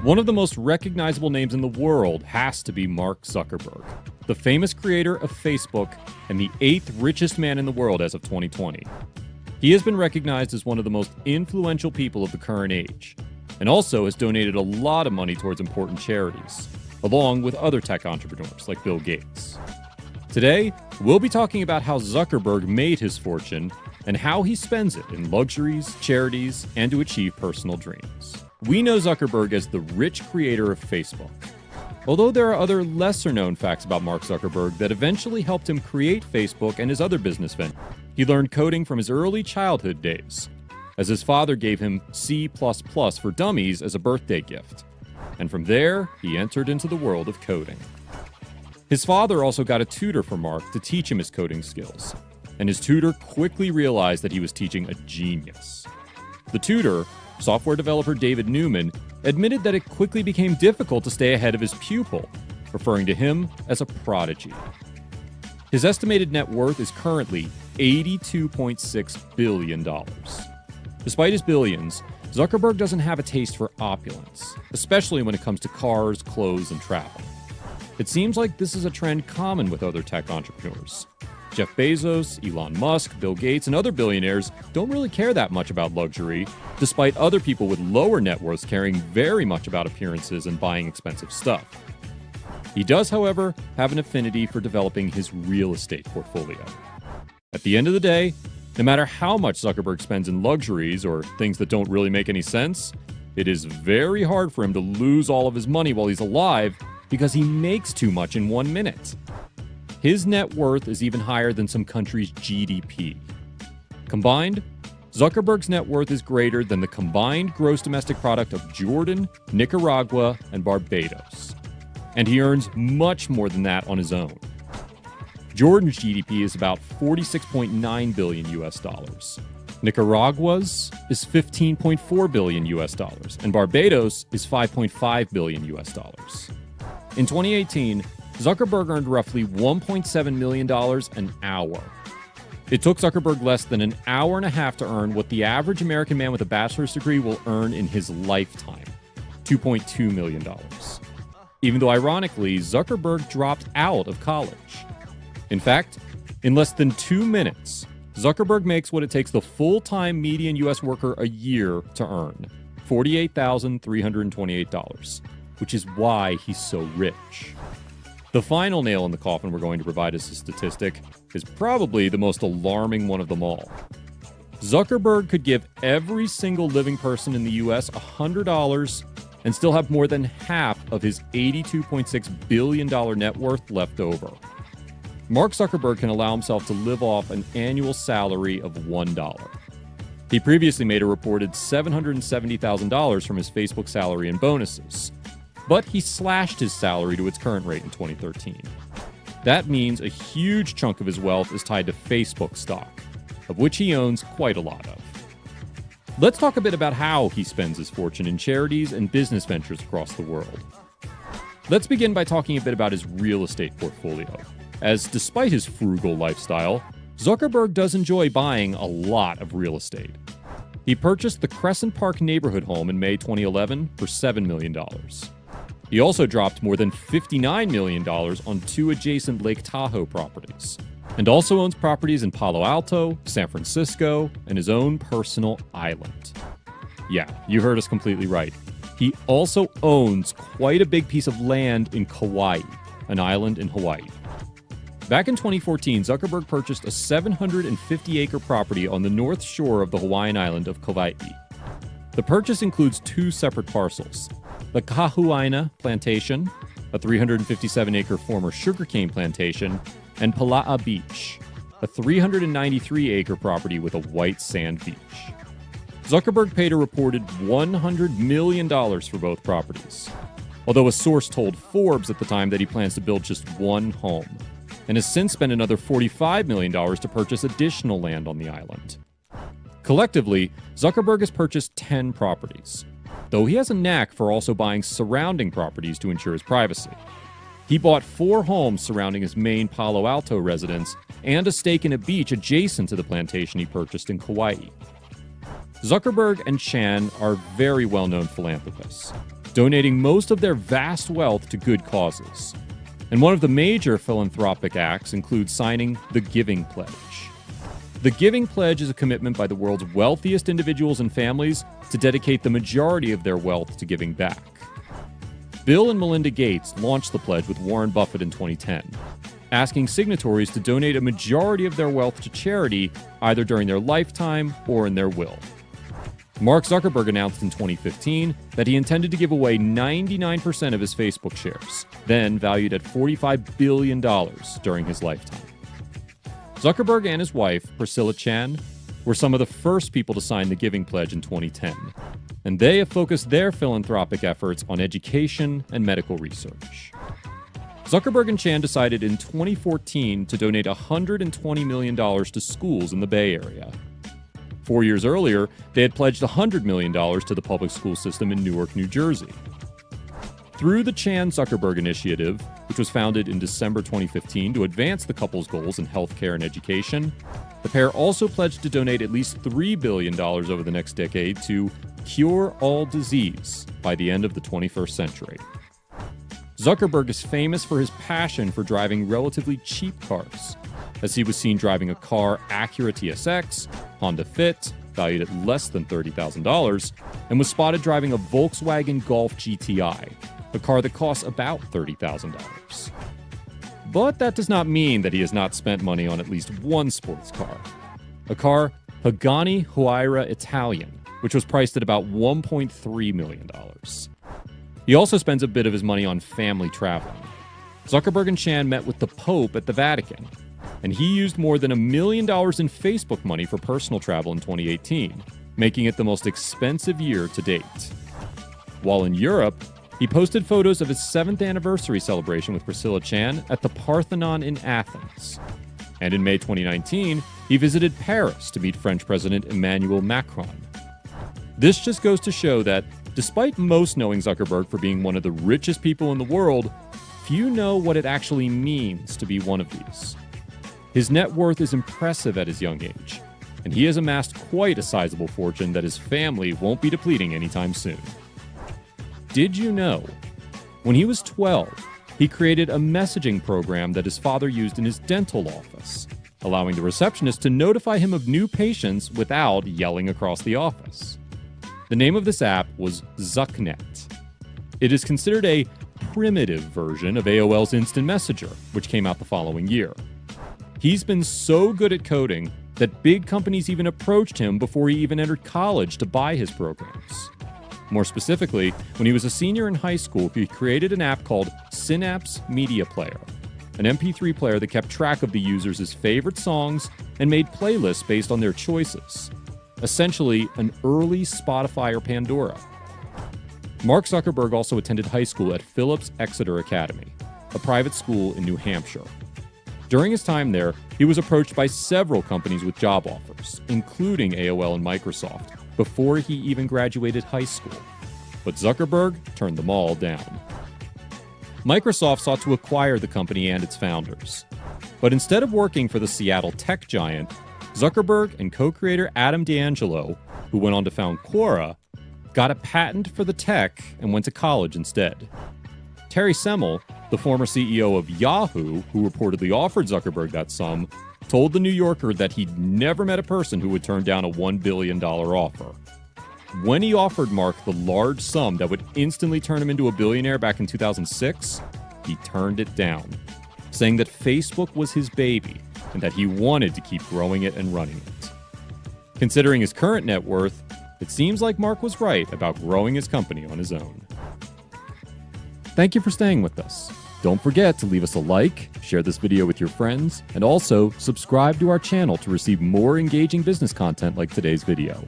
One of the most recognizable names in the world has to be Mark Zuckerberg, the famous creator of Facebook and the 8th richest man in the world as of 2020. He has been recognized as one of the most influential people of the current age, and also has donated a lot of money towards important charities, along with other tech entrepreneurs like Bill Gates. Today, we'll be talking about how Zuckerberg made his fortune and how he spends it in luxuries, charities, and to achieve personal dreams. We know Zuckerberg as the rich creator of Facebook. Although there are other lesser-known facts about Mark Zuckerberg that eventually helped him create Facebook and his other business ventures. He learned coding from his early childhood days, as his father gave him C++ for Dummies as a birthday gift. And from there, he entered into the world of coding. His father also got a tutor for Mark to teach him his coding skills, and his tutor quickly realized that he was teaching a genius. The tutor, software developer David Newman, admitted that it quickly became difficult to stay ahead of his pupil, referring to him as a prodigy. His estimated net worth is currently $82.6 billion. Despite his billions, Zuckerberg doesn't have a taste for opulence, especially when it comes to cars, clothes, and travel. It seems like this is a trend common with other tech entrepreneurs. Jeff Bezos, Elon Musk, Bill Gates, and other billionaires don't really care that much about luxury, despite other people with lower net worths caring very much about appearances and buying expensive stuff. He does, however, have an affinity for developing his real estate portfolio. At the end of the day, no matter how much Zuckerberg spends in luxuries or things that don't really make any sense, it is very hard for him to lose all of his money while he's alive because he makes too much in 1 minute. His net worth is even higher than some countries' GDP. Combined, Zuckerberg's net worth is greater than the combined gross domestic product of Jordan, Nicaragua, and Barbados. And he earns much more than that on his own. Jordan's GDP is about 46.9 billion US dollars. Nicaragua's is 15.4 billion US dollars, and Barbados is 5.5 billion US dollars. In 2018, Zuckerberg earned roughly $1.7 million an hour. It took Zuckerberg less than an hour and a half to earn what the average American man with a bachelor's degree will earn in his lifetime, $2.2 million. Even though, ironically, Zuckerberg dropped out of college. In fact, in less than 2 minutes, Zuckerberg makes what it takes the full-time median U.S. worker a year to earn, $48,328, which is why he's so rich. The final nail in the coffin we're going to provide as a statistic is probably the most alarming one of them all. Zuckerberg could give every single living person in the U.S. $100 and still have more than half of his $82.6 billion net worth left over. Mark Zuckerberg can allow himself to live off an annual salary of $1. He previously made a reported $770,000 from his Facebook salary and bonuses, but he slashed his salary to its current rate in 2013. That means a huge chunk of his wealth is tied to Facebook stock, of which he owns quite a lot of. Let's talk a bit about how he spends his fortune in charities and business ventures across the world. Let's begin by talking a bit about his real estate portfolio, as despite his frugal lifestyle, Zuckerberg does enjoy buying a lot of real estate. He purchased the Crescent Park neighborhood home in May 2011 for $7 million. He also dropped more than $59 million on 2 adjacent Lake Tahoe properties, and also owns properties in Palo Alto, San Francisco, and his own personal island. Yeah, you heard us completely right. He also owns quite a big piece of land in Kauai, an island in Hawaii. Back in 2014, Zuckerberg purchased a 750-acre property on the north shore of the Hawaiian island of Kauai. The purchase includes 2 separate parcels: the Kahuaina Plantation, a 357-acre former sugarcane plantation, and Pala'a Beach, a 393-acre property with a white sand beach. Zuckerberg paid a reported $100 million for both properties, although a source told Forbes at the time that he plans to build just 1 home, and has since spent another $45 million to purchase additional land on the island. Collectively, Zuckerberg has purchased 10 properties, though he has a knack for also buying surrounding properties to ensure his privacy. He bought 4 homes surrounding his main Palo Alto residence and a stake in a beach adjacent to the plantation he purchased in Kauai. Zuckerberg and Chan are very well-known philanthropists, donating most of their vast wealth to good causes. And one of the major philanthropic acts includes signing the Giving Pledge. The Giving Pledge is a commitment by the world's wealthiest individuals and families to dedicate the majority of their wealth to giving back. Bill and Melinda Gates launched the pledge with Warren Buffett in 2010, asking signatories to donate a majority of their wealth to charity either during their lifetime or in their will. Mark Zuckerberg announced in 2015 that he intended to give away 99% of his Facebook shares, then valued at $45 billion during his lifetime. Zuckerberg and his wife, Priscilla Chan, were some of the first people to sign the Giving Pledge in 2010, and they have focused their philanthropic efforts on education and medical research. Zuckerberg and Chan decided in 2014 to donate $120 million to schools in the Bay Area. 4 years earlier, they had pledged $100 million to the public school system in Newark, New Jersey. Through the Chan-Zuckerberg Initiative, which was founded in December 2015 to advance the couple's goals in healthcare and education, the pair also pledged to donate at least $3 billion over the next decade to cure all disease by the end of the 21st century. Zuckerberg is famous for his passion for driving relatively cheap cars, as he was seen driving a car Acura TSX, Honda Fit, valued at less than $30,000, and was spotted driving a Volkswagen Golf GTI, a car that costs about $30,000. But that does not mean that he has not spent money on at least one sports car. A car, Pagani Huayra Italian, which was priced at about $1.3 million. He also spends a bit of his money on family traveling. Zuckerberg and Chan met with the Pope at the Vatican, and he used more than $1 million in Facebook money for personal travel in 2018, making it the most expensive year to date. While in Europe, he posted photos of his 7th anniversary celebration with Priscilla Chan at the Parthenon in Athens. And in May 2019, he visited Paris to meet French President Emmanuel Macron. This just goes to show that, despite most knowing Zuckerberg for being one of the richest people in the world, few know what it actually means to be one of these. His net worth is impressive at his young age, and he has amassed quite a sizable fortune that his family won't be depleting anytime soon. Did you know? When he was 12, he created a messaging program that his father used in his dental office, allowing the receptionist to notify him of new patients without yelling across the office. The name of this app was Zucknet. It is considered a primitive version of AOL's Instant Messenger, which came out the following year. He's been so good at coding that big companies even approached him before he even entered college to buy his programs. More specifically, when he was a senior in high school, he created an app called Synapse Media Player, an MP3 player that kept track of the users' favorite songs and made playlists based on their choices. Essentially, an early Spotify or Pandora. Mark Zuckerberg also attended high school at Phillips Exeter Academy, a private school in New Hampshire. During his time there, he was approached by several companies with job offers, including AOL and Microsoft, before he even graduated high school. But Zuckerberg turned them all down. Microsoft sought to acquire the company and its founders. But instead of working for the Seattle tech giant, Zuckerberg and co-creator Adam D'Angelo, who went on to found Quora, got a patent for the tech and went to college instead. Terry Semel, the former CEO of Yahoo, who reportedly offered Zuckerberg that sum, told The New Yorker that he'd never met a person who would turn down a $1 billion offer. When he offered Mark the large sum that would instantly turn him into a billionaire back in 2006, he turned it down, saying that Facebook was his baby and that he wanted to keep growing it and running it. Considering his current net worth, it seems like Mark was right about growing his company on his own. Thank you for staying with us. Don't forget to leave us a like, share this video with your friends, and also subscribe to our channel to receive more engaging business content like today's video.